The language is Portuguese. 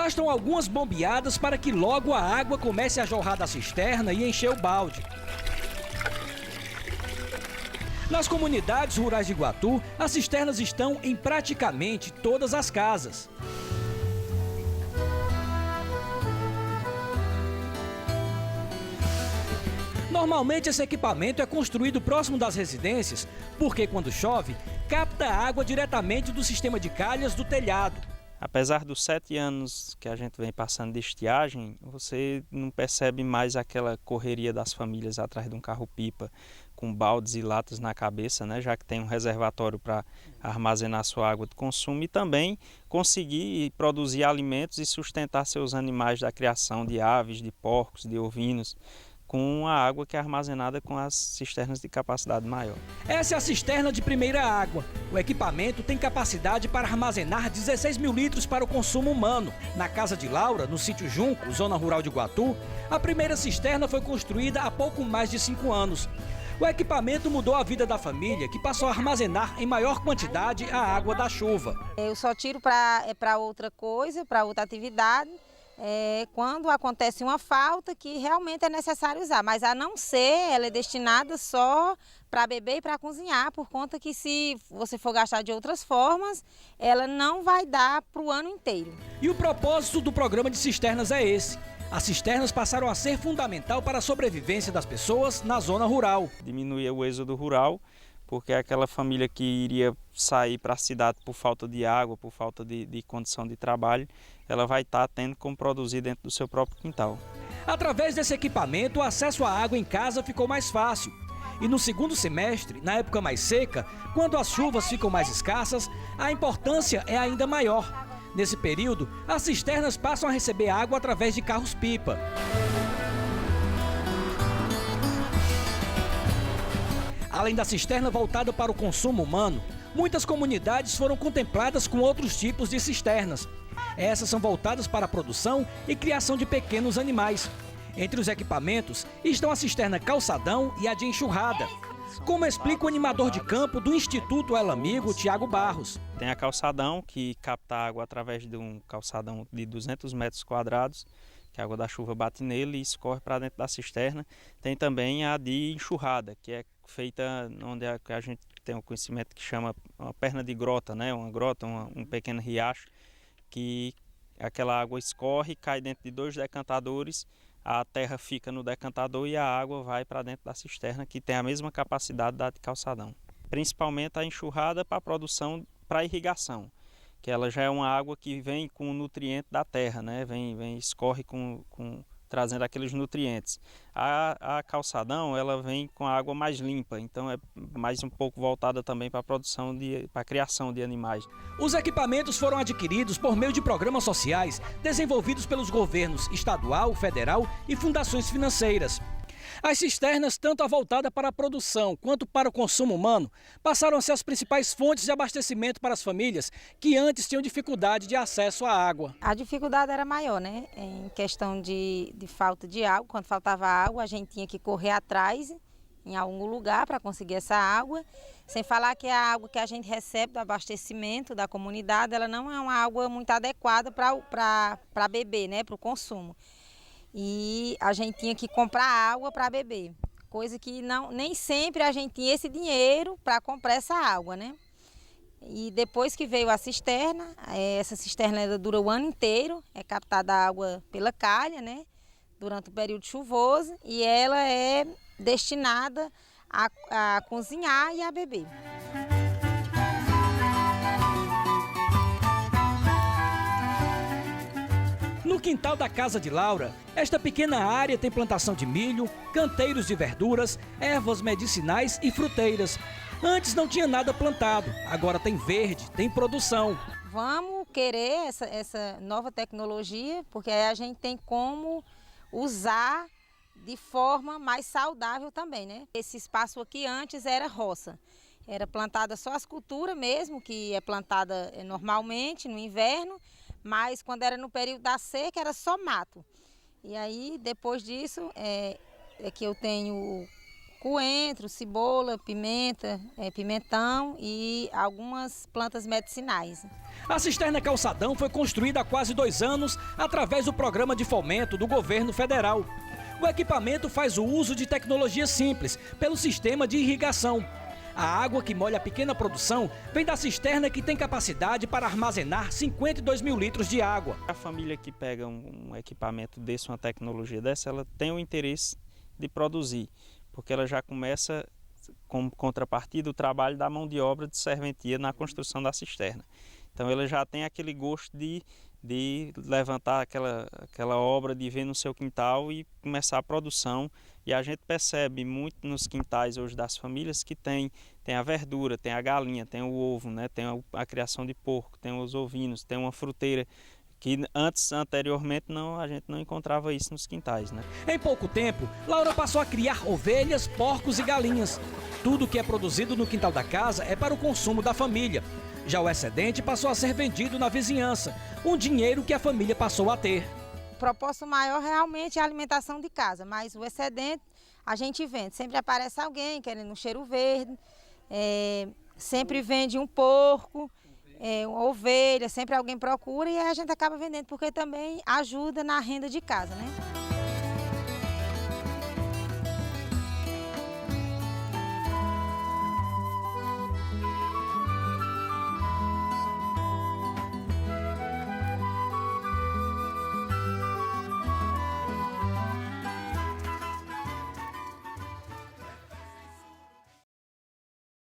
Bastam algumas bombeadas para que logo a água comece a jorrar da cisterna e encher o balde. Nas comunidades rurais de Iguatu, as cisternas estão em praticamente todas as casas. Normalmente esse equipamento é construído próximo das residências, porque quando chove, capta água diretamente do sistema de calhas do telhado. Apesar dos 7 anos que a gente vem passando de estiagem, você não percebe mais aquela correria das famílias atrás de um carro-pipa com baldes e latas na cabeça, né? Já que tem um reservatório para armazenar sua água de consumo e também conseguir produzir alimentos e sustentar seus animais da criação de aves, de porcos, de ovinos, com a água que é armazenada com as cisternas de capacidade maior. Essa é a cisterna de primeira água. O equipamento tem capacidade para armazenar 16 mil litros para o consumo humano. Na casa de Laura, no sítio Junco, zona rural de Iguatu, a primeira cisterna foi construída há pouco mais de 5 anos. O equipamento mudou a vida da família, que passou a armazenar em maior quantidade a água da chuva. Eu só tiro para outra coisa, para outra atividade, quando acontece uma falta que realmente é necessário usar. Mas a não ser, ela é destinada só para beber e para cozinhar, por conta que se você for gastar de outras formas, ela não vai dar para o ano inteiro. E o propósito do programa de cisternas é esse. As cisternas passaram a ser fundamental para a sobrevivência das pessoas na zona rural. Diminuir o êxodo rural, porque aquela família que iria sair para a cidade por falta de água, por falta de condição de trabalho, ela vai estar tendo como produzir dentro do seu próprio quintal. Através desse equipamento, o acesso à água em casa ficou mais fácil. E no segundo semestre, na época mais seca, quando as chuvas ficam mais escassas, a importância é ainda maior. Nesse período, as cisternas passam a receber água através de carros-pipa. Além da cisterna voltada para o consumo humano, muitas comunidades foram contempladas com outros tipos de cisternas. Essas são voltadas para a produção e criação de pequenos animais. Entre os equipamentos estão a cisterna calçadão e a de enxurrada, como explica o animador de campo do Instituto El Amigo, Tiago Barros. Tem a calçadão, que capta água através de um calçadão de 200 metros quadrados, que a água da chuva bate nele e escorre para dentro da cisterna. Tem também a de enxurrada, que é feita onde a gente tem um conhecimento que chama uma perna de grota, né? Uma grota, um pequeno riacho, que aquela água escorre, cai dentro de 2 decantadores, a terra fica no decantador e a água vai para dentro da cisterna, que tem a mesma capacidade da de calçadão. Principalmente a enxurrada para a produção, para irrigação, que ela já é uma água que vem com o nutriente da terra, né? Escorre trazendo aqueles nutrientes. A calçadão, ela vem com a água mais limpa, então é mais um pouco voltada também para a produção, para a criação de animais. Os equipamentos foram adquiridos por meio de programas sociais desenvolvidos pelos governos estadual, federal e fundações financeiras. As cisternas, tanto a voltada para a produção quanto para o consumo humano, passaram a ser as principais fontes de abastecimento para as famílias que antes tinham dificuldade de acesso à água. A dificuldade era maior, né? Em questão de falta de água. Quando faltava água, a gente tinha que correr atrás em algum lugar para conseguir essa água. Sem falar que a água que a gente recebe do abastecimento da comunidade, ela não é uma água muito adequada para beber, né? Para o consumo. E a gente tinha que comprar água para beber, coisa que nem sempre a gente tinha esse dinheiro para comprar essa água, né? E depois que veio a cisterna, essa cisterna ela dura o ano inteiro, é captada água pela calha, né? Durante o período chuvoso, e ela é destinada a cozinhar e a beber. No quintal da casa de Laura, esta pequena área tem plantação de milho, canteiros de verduras, ervas medicinais e fruteiras. Antes não tinha nada plantado, agora tem verde, tem produção. Vamos querer essa nova tecnologia, porque aí a gente tem como usar de forma mais saudável também, né? Esse espaço aqui antes era roça. Era plantada só as culturas mesmo, que é plantada normalmente no inverno, mas quando era no período da seca era só mato. E aí depois disso é que eu tenho coentro, cebola, pimenta, pimentão e algumas plantas medicinais. A cisterna Calçadão foi construída há quase 2 anos através do programa de fomento do governo federal. O equipamento faz o uso de tecnologia simples pelo sistema de irrigação. A água que molha a pequena produção vem da cisterna que tem capacidade para armazenar 52 mil litros de água. A família que pega um equipamento desse, uma tecnologia dessa, ela tem o interesse de produzir, porque ela já começa, como contrapartida, o trabalho da mão de obra de serventia na construção da cisterna. Então ela já tem aquele gosto de levantar aquela obra, de ver no seu quintal e começar a produção. E a gente percebe muito nos quintais hoje das famílias que tem a verdura, tem a galinha, tem o ovo, né? Tem a criação de porco, tem os ovinos, tem uma fruteira, que anteriormente a gente não encontrava isso nos quintais, né? Em pouco tempo, Laura passou a criar ovelhas, porcos e galinhas. Tudo que é produzido no quintal da casa é para o consumo da família. Já o excedente passou a ser vendido na vizinhança, um dinheiro que a família passou a ter. O propósito maior realmente é a alimentação de casa, mas o excedente a gente vende. Sempre aparece alguém querendo um cheiro verde, sempre vende um porco, uma ovelha, sempre alguém procura e a gente acaba vendendo porque também ajuda na renda de casa, né?